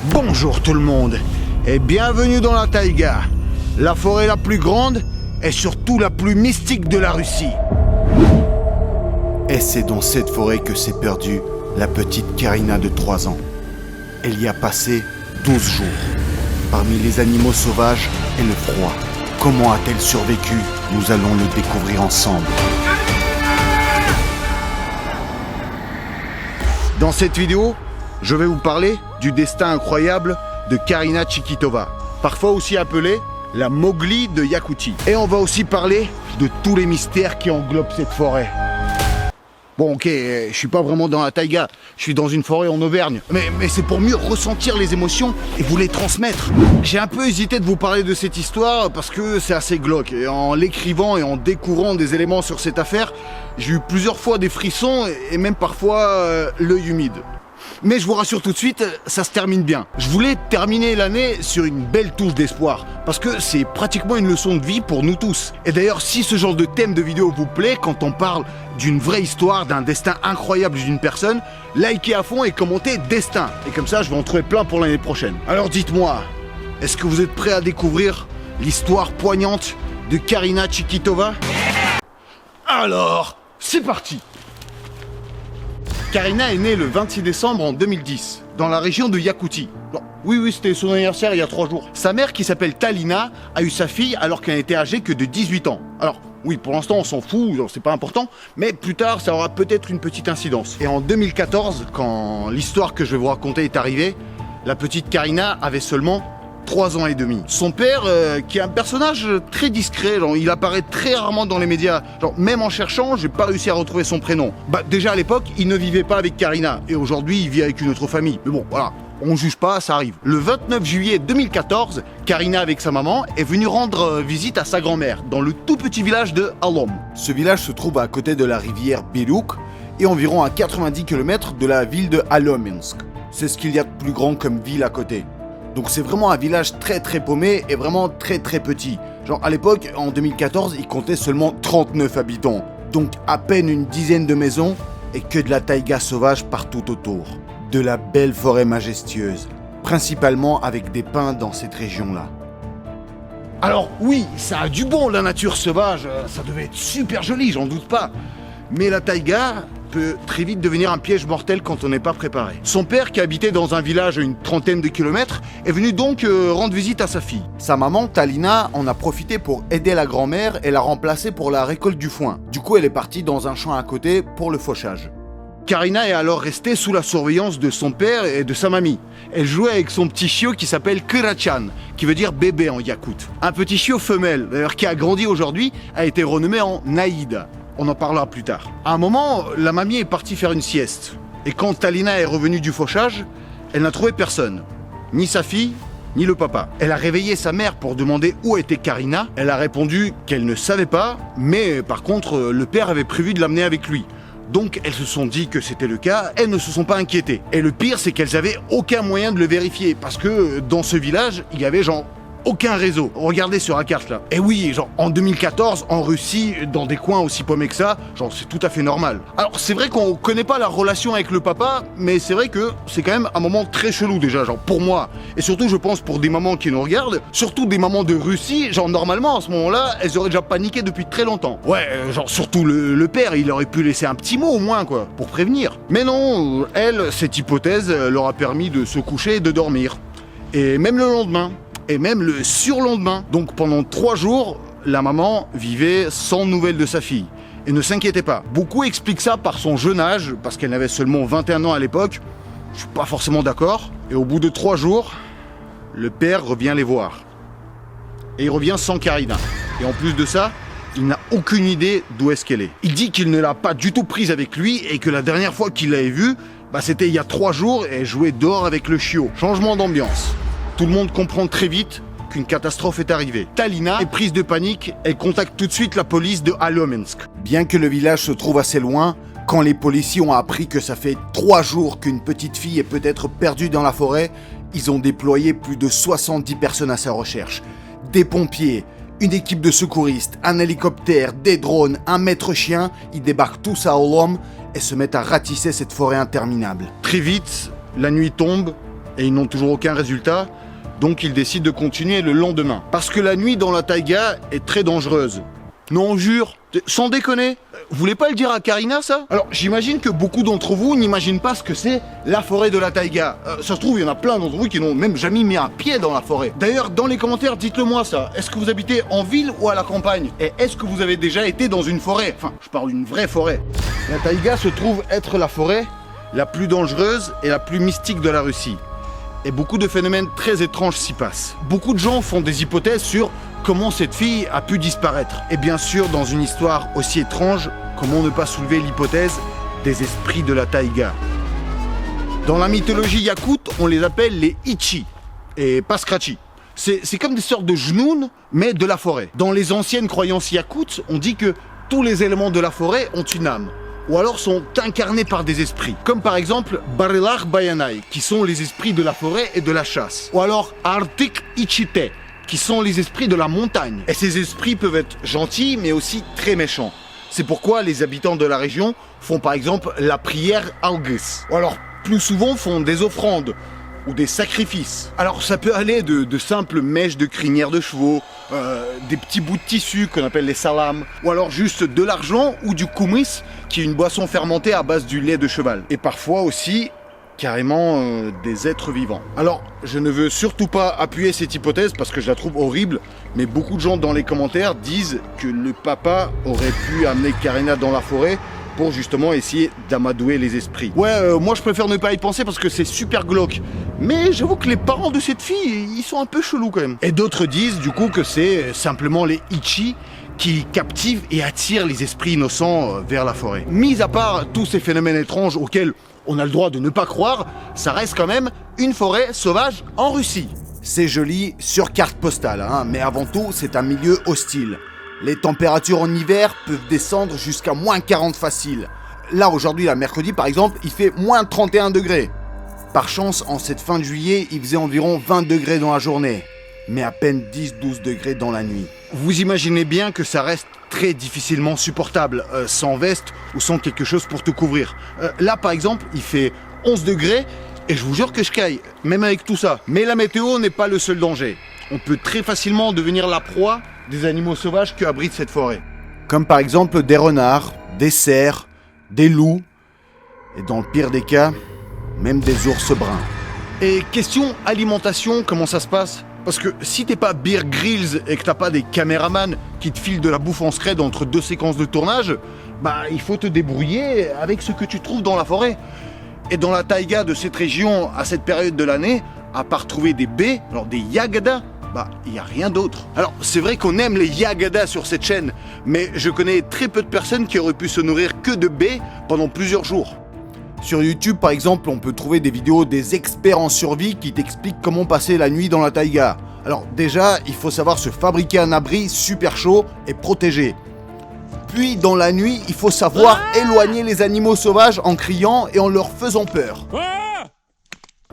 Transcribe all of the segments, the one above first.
Bonjour tout le monde et bienvenue dans la taïga, la forêt la plus grande et surtout la plus mystique de la Russie. Et c'est dans cette forêt que s'est perdue la petite Karina de 3 ans. Elle y a passé 12 jours, parmi les animaux sauvages et le froid. Comment a-t-elle survécu? Nous allons le découvrir ensemble. Dans cette vidéo, je vais vous parler du destin incroyable de Karina Tchikitova, parfois aussi appelée la Mowgli de Yakoutie. Et on va aussi parler de tous les mystères qui englobent cette forêt. Bon ok, je suis pas vraiment dans la taïga, je suis dans une forêt en Auvergne, mais c'est pour mieux ressentir les émotions et vous les transmettre. J'ai un peu hésité de vous parler de cette histoire parce que c'est assez glauque, et en l'écrivant et en découvrant des éléments sur cette affaire, j'ai eu plusieurs fois des frissons et même parfois l'œil humide. Mais je vous rassure tout de suite, ça se termine bien. Je voulais terminer l'année sur une belle touche d'espoir, parce que c'est pratiquement une leçon de vie pour nous tous. Et d'ailleurs, si ce genre de thème de vidéo vous plaît, quand on parle d'une vraie histoire, d'un destin incroyable d'une personne, likez à fond et commentez destin. Et comme ça, je vais en trouver plein pour l'année prochaine. Alors dites-moi, est-ce que vous êtes prêts à découvrir l'histoire poignante de Karina Tchikitova? Alors, c'est parti! Karina est née le 26 décembre en 2010, dans la région de Yakoutie. Bon, oui, c'était son anniversaire il y a 3 jours. Sa mère, qui s'appelle Talina, a eu sa fille alors qu'elle n'était âgée que de 18 ans. Alors, oui, pour l'instant, on s'en fout, c'est pas important, mais plus tard, ça aura peut-être une petite incidence. Et en 2014, quand l'histoire que je vais vous raconter est arrivée, la petite Karina avait seulement 3 ans et demi. Son père, qui est un personnage très discret, genre, il apparaît très rarement dans les médias. Genre, même en cherchant, j'ai pas réussi à retrouver son prénom. Bah déjà à l'époque, il ne vivait pas avec Karina, et aujourd'hui il vit avec une autre famille. Mais bon, voilà, on juge pas, ça arrive. Le 29 juillet 2014, Karina avec sa maman est venue rendre visite à sa grand-mère, dans le tout petit village de Alom. Ce village se trouve à côté de la rivière Birouk et environ à 90 km de la ville de Alominsk. C'est ce qu'il y a de plus grand comme ville à côté. Donc c'est vraiment un village très paumé et vraiment très petit. Genre à l'époque, en 2014, il comptait seulement 39 habitants. Donc à peine une dizaine de maisons et que de la taïga sauvage partout autour. De la belle forêt majestueuse, principalement avec des pins dans cette région-là. Alors oui, ça a du bon la nature sauvage, ça devait être super joli, j'en doute pas. Mais la taïga peut très vite devenir un piège mortel quand on n'est pas préparé. Son père, qui habitait dans un village à une trentaine de kilomètres, est venu donc rendre visite à sa fille. Sa maman, Talina, en a profité pour aider la grand-mère et la remplacer pour la récolte du foin. Du coup, elle est partie dans un champ à côté pour le fauchage. Karina est alors restée sous la surveillance de son père et de sa mamie. Elle jouait avec son petit chiot qui s'appelle Kyrachan, qui veut dire bébé en yakoute. Un petit chiot femelle, d'ailleurs qui a grandi aujourd'hui, a été renommé en Naïda. On en parlera plus tard. À un moment, la mamie est partie faire une sieste. Et quand Talina est revenue du fauchage, elle n'a trouvé personne. Ni sa fille, ni le papa. Elle a réveillé sa mère pour demander où était Karina. Elle a répondu qu'elle ne savait pas, mais par contre, le père avait prévu de l'amener avec lui. Donc elles se sont dit que c'était le cas, elles ne se sont pas inquiétées. Et le pire, c'est qu'elles avaient aucun moyen de le vérifier, parce que dans ce village, il y avait genre aucun réseau. Regardez sur la carte là. Et oui, genre en 2014, en Russie, dans des coins aussi paumés que ça, genre c'est tout à fait normal. Alors c'est vrai qu'on connaît pas la relation avec le papa, mais c'est vrai que c'est quand même un moment très chelou déjà, genre pour moi. Et surtout je pense pour des mamans qui nous regardent, surtout des mamans de Russie, genre normalement à ce moment-là, elles auraient déjà paniqué depuis très longtemps. Ouais, genre surtout le père, il aurait pu laisser un petit mot au moins quoi, pour prévenir. Mais non, elle, cette hypothèse leur a permis de se coucher et de dormir. Et même le lendemain. Et même le surlendemain. Donc pendant 3 jours, la maman vivait sans nouvelles de sa fille. Et ne s'inquiétez pas. Beaucoup expliquent ça par son jeune âge, parce qu'elle avait seulement 21 ans à l'époque. Je suis pas forcément d'accord. Et au bout de 3 jours, le père revient les voir. Et il revient sans Karina. Et en plus de ça, il n'a aucune idée d'où est-ce qu'elle est. Il dit qu'il ne l'a pas du tout prise avec lui et que la dernière fois qu'il l'avait vue, c'était il y a 3 jours et elle jouait dehors avec le chiot. Changement d'ambiance. Tout le monde comprend très vite qu'une catastrophe est arrivée. Talina est prise de panique, elle contacte tout de suite la police de Alominsk. Bien que le village se trouve assez loin, quand les policiers ont appris que ça fait 3 jours qu'une petite fille est peut-être perdue dans la forêt, ils ont déployé plus de 70 personnes à sa recherche. Des pompiers, une équipe de secouristes, un hélicoptère, des drones, un maître chien, ils débarquent tous à Alom et se mettent à ratisser cette forêt interminable. Très vite, la nuit tombe Et ils n'ont toujours aucun résultat, donc ils décident de continuer le lendemain. Parce que la nuit dans la taïga est très dangereuse. Non, jure, sans déconner. Vous voulez pas le dire à Karina, ça? Alors, j'imagine que beaucoup d'entre vous n'imaginent pas ce que c'est la forêt de la taïga. Ça se trouve, il y en a plein d'entre vous qui n'ont même jamais mis un pied dans la forêt. D'ailleurs, dans les commentaires, dites-le moi ça. Est-ce que vous habitez en ville ou à la campagne? Et est-ce que vous avez déjà été dans une forêt? Enfin, je parle d'une vraie forêt. La taïga se trouve être la forêt la plus dangereuse et la plus mystique de la Russie. Et beaucoup de phénomènes très étranges s'y passent. Beaucoup de gens font des hypothèses sur comment cette fille a pu disparaître. Et bien sûr, dans une histoire aussi étrange, comment ne pas soulever l'hypothèse des esprits de la taïga. Dans la mythologie yakoute, on les appelle les Ichi et Paskrachi. C'est comme des sortes de genoun, mais de la forêt. Dans les anciennes croyances yakoutes, on dit que tous les éléments de la forêt ont une âme, ou alors sont incarnés par des esprits, comme par exemple Barelach Bayanai, qui sont les esprits de la forêt et de la chasse, ou alors Artik Ichite, qui sont les esprits de la montagne. Et ces esprits peuvent être gentils, mais aussi très méchants. C'est pourquoi les habitants de la région font par exemple la prière Algus, ou alors plus souvent font des offrandes, ou des sacrifices. Alors ça peut aller de simples mèches de crinière de chevaux, des petits bouts de tissu qu'on appelle les salams, ou alors juste de l'argent ou du koumris, qui est une boisson fermentée à base du lait de cheval. Et parfois aussi, carrément, des êtres vivants. Alors, je ne veux surtout pas appuyer cette hypothèse parce que je la trouve horrible, mais beaucoup de gens dans les commentaires disent que le papa aurait pu amener Karina dans la forêt pour justement essayer d'amadouer les esprits. Ouais, moi je préfère ne pas y penser parce que c'est super glauque. Mais j'avoue que les parents de cette fille, ils sont un peu chelous quand même. Et d'autres disent du coup que c'est simplement les Ichi qui captivent et attirent les esprits innocents vers la forêt. Mis à part tous ces phénomènes étranges auxquels on a le droit de ne pas croire, ça reste quand même une forêt sauvage en Russie. C'est joli sur carte postale, hein, mais avant tout, c'est un milieu hostile. Les températures en hiver peuvent descendre jusqu'à moins 40 facile. Là, aujourd'hui, la mercredi, par exemple, il fait moins 31 degrés. Par chance, en cette fin de juillet, il faisait environ 20 degrés dans la journée, mais à peine 10-12 degrés dans la nuit. Vous imaginez bien que ça reste très difficilement supportable, sans veste ou sans quelque chose pour te couvrir. Là, par exemple, il fait 11 degrés et je vous jure que je caille, même avec tout ça. Mais la météo n'est pas le seul danger. On peut très facilement devenir la proie des animaux sauvages qui abritent cette forêt. Comme par exemple des renards, des cerfs, des loups, et dans le pire des cas, même des ours bruns. Et question alimentation, comment ça se passe? Parce que si t'es pas Bear Grylls et que t'as pas des caméramans qui te filent de la bouffe en scred entre deux séquences de tournage, bah il faut te débrouiller avec ce que tu trouves dans la forêt. Et dans la taïga de cette région, à cette période de l'année, à part trouver des baies, alors des yagadas, bah il n'y a rien d'autre. Alors c'est vrai qu'on aime les yagadas sur cette chaîne, mais je connais très peu de personnes qui auraient pu se nourrir que de baies pendant plusieurs jours. Sur YouTube, par exemple, on peut trouver des vidéos des experts en survie qui t'expliquent comment passer la nuit dans la taïga. Alors déjà, il faut savoir se fabriquer un abri super chaud et protégé. Puis dans la nuit, il faut savoir éloigner les animaux sauvages en criant et en leur faisant peur.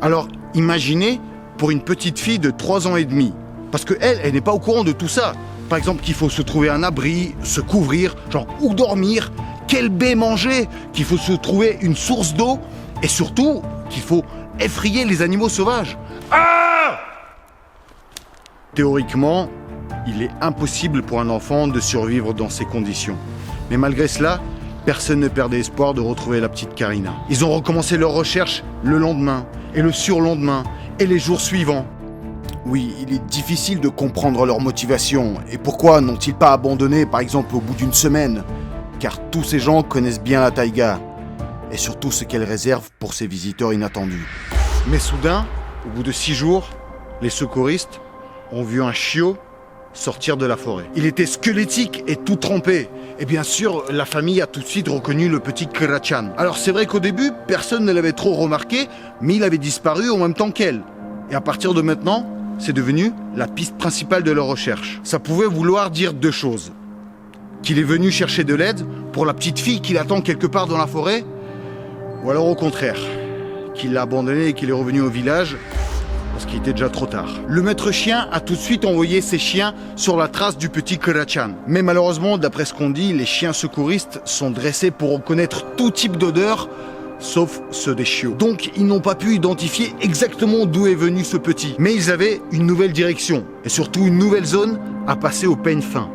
Alors imaginez pour une petite fille de 3 ans et demi, parce que elle n'est pas au courant de tout ça. Par exemple qu'il faut se trouver un abri, se couvrir, genre où dormir, quelle baie manger, qu'il faut se trouver une source d'eau, et surtout qu'il faut effrayer les animaux sauvages. Ah! Théoriquement, il est impossible pour un enfant de survivre dans ces conditions. Mais malgré cela, personne ne perdait espoir de retrouver la petite Karina. Ils ont recommencé leurs recherches le lendemain, et le surlendemain, et les jours suivants. Oui, il est difficile de comprendre leur motivation, et pourquoi n'ont-ils pas abandonné par exemple au bout d'une semaine? Car tous ces gens connaissent bien la taïga, et surtout ce qu'elle réserve pour ses visiteurs inattendus. Mais soudain, au bout de 6 jours, les secouristes ont vu un chiot sortir de la forêt. Il était squelettique et tout trempé. Et bien sûr, la famille a tout de suite reconnu le petit Krachan. Alors c'est vrai qu'au début, personne ne l'avait trop remarqué, mais il avait disparu en même temps qu'elle. Et à partir de maintenant, c'est devenu la piste principale de leur recherche. Ça pouvait vouloir dire 2 choses. Qu'il est venu chercher de l'aide pour la petite fille qui l'attend quelque part dans la forêt, ou alors au contraire, qu'il l'a abandonnée et qu'il est revenu au village parce qu'il était déjà trop tard. Le maître chien a tout de suite envoyé ses chiens sur la trace du petit Krachan. Mais malheureusement, d'après ce qu'on dit, les chiens secouristes sont dressés pour reconnaître tout type d'odeur, sauf ceux des chiots. Donc ils n'ont pas pu identifier exactement d'où est venu ce petit. Mais ils avaient une nouvelle direction, et surtout une nouvelle zone à passer au peigne fin.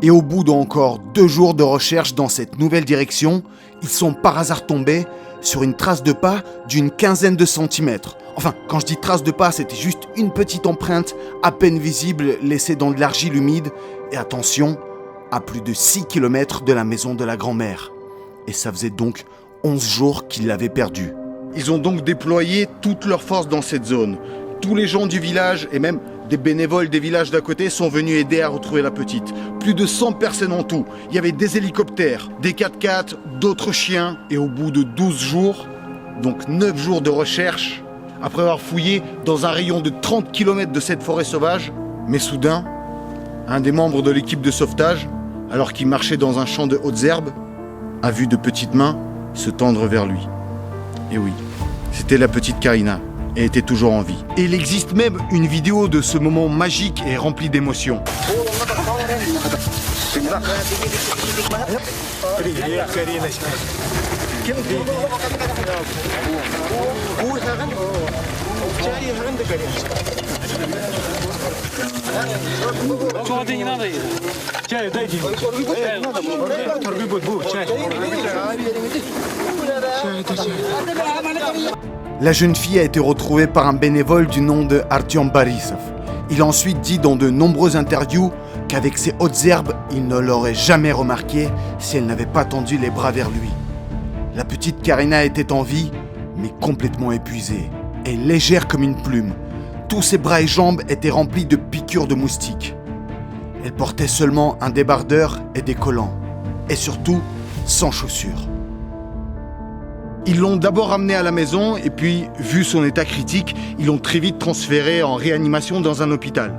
Et au bout d'encore 2 jours de recherche dans cette nouvelle direction, ils sont par hasard tombés sur une trace de pas d'une 15aine de centimètres. Enfin, quand je dis trace de pas, c'était juste une petite empreinte à peine visible laissée dans de l'argile humide. Et attention, à plus de 6 km de la maison de la grand-mère. Et ça faisait donc 11 jours qu'ils l'avaient perdue. Ils ont donc déployé toute leur force dans cette zone. Tous les gens du village et même des bénévoles des villages d'à côté sont venus aider à retrouver la petite. Plus de 100 personnes en tout. Il y avait des hélicoptères, des 4x4, d'autres chiens. Et au bout de 12 jours, donc 9 jours de recherche, après avoir fouillé dans un rayon de 30 km de cette forêt sauvage, mais soudain, un des membres de l'équipe de sauvetage, alors qu'il marchait dans un champ de hautes herbes, a vu de petites mains se tendre vers lui. Et oui, c'était la petite Karina. Et était toujours en vie. Et il existe même une vidéo de ce moment magique et rempli d'émotions. La jeune fille a été retrouvée par un bénévole du nom de Artyom Borisov. Il a ensuite dit dans de nombreuses interviews qu'avec ses hautes herbes, il ne l'aurait jamais remarqué si elle n'avait pas tendu les bras vers lui. La petite Karina était en vie, mais complètement épuisée et légère comme une plume. Tous ses bras et jambes étaient remplis de piqûres de moustiques. Elle portait seulement un débardeur et des collants. Et surtout, sans chaussures. Ils l'ont d'abord ramené à la maison et puis, vu son état critique, ils l'ont très vite transféré en réanimation dans un hôpital.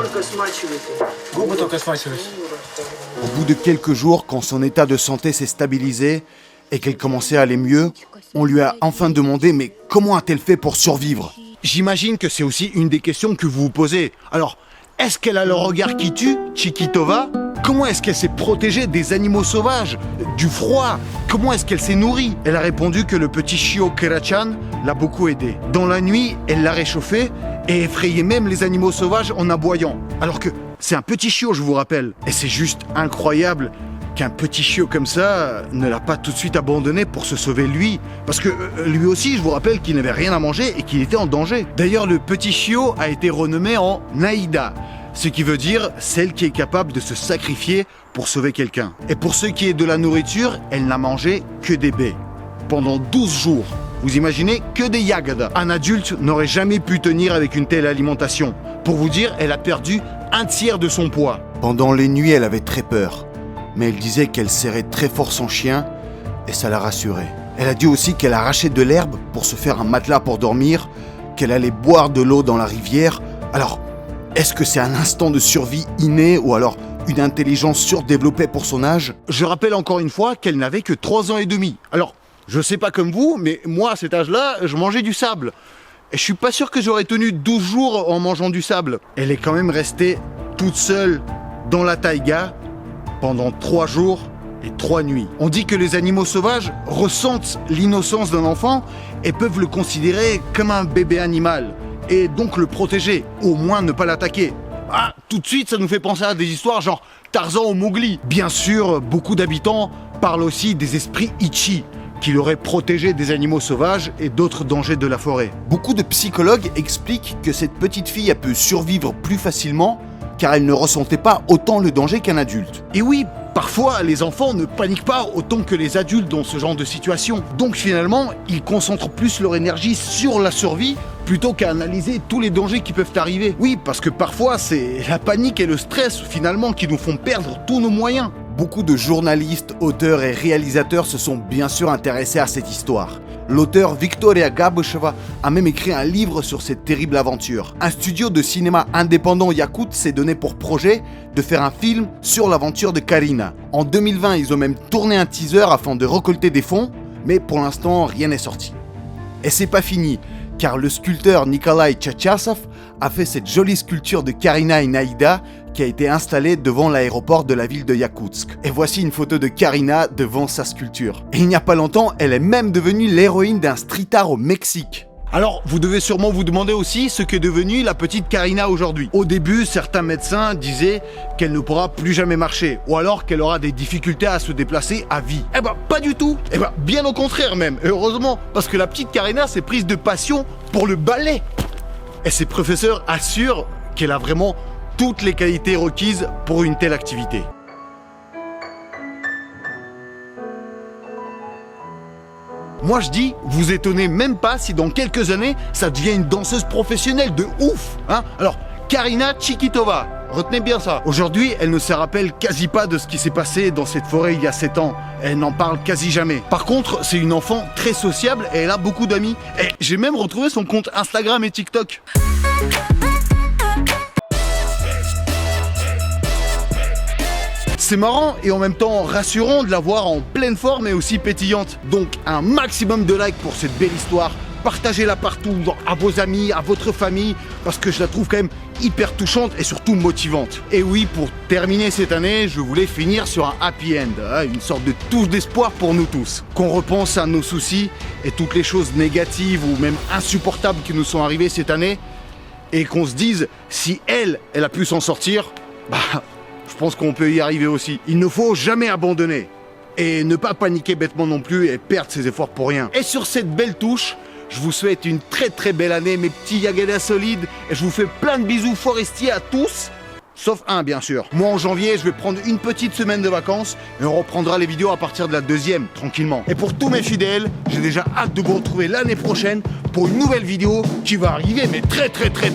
Au bout de quelques jours, quand son état de santé s'est stabilisé et qu'elle commençait à aller mieux, on lui a enfin demandé « Mais comment a-t-elle fait pour survivre ?» J'imagine que c'est aussi une des questions que vous vous posez. Alors, est-ce qu'elle a le regard qui tue, Chikitova ? Comment est-ce qu'elle s'est protégée des animaux sauvages, du froid? Comment est-ce qu'elle s'est nourrie? Elle a répondu que le petit chiot Kerachan l'a beaucoup aidé. Dans la nuit, elle l'a réchauffé et effrayait même les animaux sauvages en aboyant. Alors que c'est un petit chiot, je vous rappelle. Et c'est juste incroyable qu'un petit chiot comme ça ne l'a pas tout de suite abandonné pour se sauver lui. Parce que lui aussi, je vous rappelle qu'il n'avait rien à manger et qu'il était en danger. D'ailleurs, le petit chiot a été renommé en Naïda. Ce qui veut dire celle qui est capable de se sacrifier pour sauver quelqu'un. Et pour ce qui est de la nourriture, elle n'a mangé que des baies. Pendant 12 jours. Vous imaginez, que des yagada. Un adulte n'aurait jamais pu tenir avec une telle alimentation. Pour vous dire, elle a perdu un tiers de son poids. Pendant les nuits, elle avait très peur. Mais elle disait qu'elle serrait très fort son chien et ça la rassurait. Elle a dit aussi qu'elle arrachait de l'herbe pour se faire un matelas pour dormir, qu'elle allait boire de l'eau dans la rivière. Alors, est-ce que c'est un instinct de survie inné ou alors une intelligence surdéveloppée pour son âge? Je rappelle encore une fois qu'elle n'avait que 3 ans et demi. Alors, je sais pas comme vous, mais moi à cet âge-là, je mangeais du sable. Et je suis pas sûr que j'aurais tenu 12 jours en mangeant du sable. Elle est quand même restée toute seule dans la taïga pendant 3 jours et 3 nuits. On dit que les animaux sauvages ressentent l'innocence d'un enfant et peuvent le considérer comme un bébé animal. Et donc le protéger, au moins ne pas l'attaquer. Ah, tout de suite, ça nous fait penser à des histoires genre Tarzan ou Mowgli. Bien sûr, beaucoup d'habitants parlent aussi des esprits Ichi, qui l'auraient protégé des animaux sauvages et d'autres dangers de la forêt. Beaucoup de psychologues expliquent que cette petite fille a pu survivre plus facilement car elle ne ressentait pas autant le danger qu'un adulte. Et oui, parfois les enfants ne paniquent pas autant que les adultes dans ce genre de situation. Donc finalement, ils concentrent plus leur énergie sur la survie plutôt qu'à analyser tous les dangers qui peuvent arriver. Oui, parce que parfois c'est la panique et le stress finalement qui nous font perdre tous nos moyens. Beaucoup de journalistes, auteurs et réalisateurs se sont bien sûr intéressés à cette histoire. L'auteur Victoria Gabusheva a même écrit un livre sur cette terrible aventure. Un studio de cinéma indépendant yakoute s'est donné pour projet de faire un film sur l'aventure de Karina. En 2020, ils ont même tourné un teaser afin de récolter des fonds, mais pour l'instant, rien n'est sorti. Et c'est pas fini, car le sculpteur Nikolai Tchatchassov a fait cette jolie sculpture de Karina et Naïda qui a été installée devant l'aéroport de la ville de Yakoutsk. Et voici une photo de Karina devant sa sculpture. Et il n'y a pas longtemps, elle est même devenue l'héroïne d'un street art au Mexique. Alors, vous devez sûrement vous demander aussi ce qu'est devenue la petite Karina aujourd'hui. Au début, certains médecins disaient qu'elle ne pourra plus jamais marcher, ou alors qu'elle aura des difficultés à se déplacer à vie. Eh ben, pas du tout. Eh ben, bien au contraire même. Et heureusement, parce que la petite Karina s'est prise de passion pour le ballet. Et ses professeurs assurent qu'elle a vraiment toutes les qualités requises pour une telle activité. Moi je dis, vous étonnez même pas si dans quelques années, ça devient une danseuse professionnelle de ouf, hein. Alors, Karina Tchikitova, retenez bien ça. Aujourd'hui, elle ne se rappelle quasi pas de ce qui s'est passé dans cette forêt il y a 7 ans. Elle n'en parle quasi jamais. Par contre, c'est une enfant très sociable et elle a beaucoup d'amis. Et j'ai même retrouvé son compte Instagram et TikTok. C'est marrant et en même temps rassurant de la voir en pleine forme et aussi pétillante. Donc un maximum de likes pour cette belle histoire. Partagez-la partout, à vos amis, à votre famille, parce que je la trouve quand même hyper touchante et surtout motivante. Et oui, pour terminer cette année, je voulais finir sur un happy end, une sorte de touche d'espoir pour nous tous. Qu'on repense à nos soucis et toutes les choses négatives ou même insupportables qui nous sont arrivées cette année, et qu'on se dise, si elle a pu s'en sortir, je pense qu'on peut y arriver aussi. Il ne faut jamais abandonner. Et ne pas paniquer bêtement non plus et perdre ses efforts pour rien. Et sur cette belle touche, je vous souhaite une très très belle année, mes petits Yagada solides. Et je vous fais plein de bisous forestiers à tous. Sauf un, bien sûr. Moi, en janvier, je vais prendre une petite semaine de vacances. Et on reprendra les vidéos à partir de la 2e, tranquillement. Et pour tous mes fidèles, j'ai déjà hâte de vous retrouver l'année prochaine pour une nouvelle vidéo qui va arriver, mais très bientôt.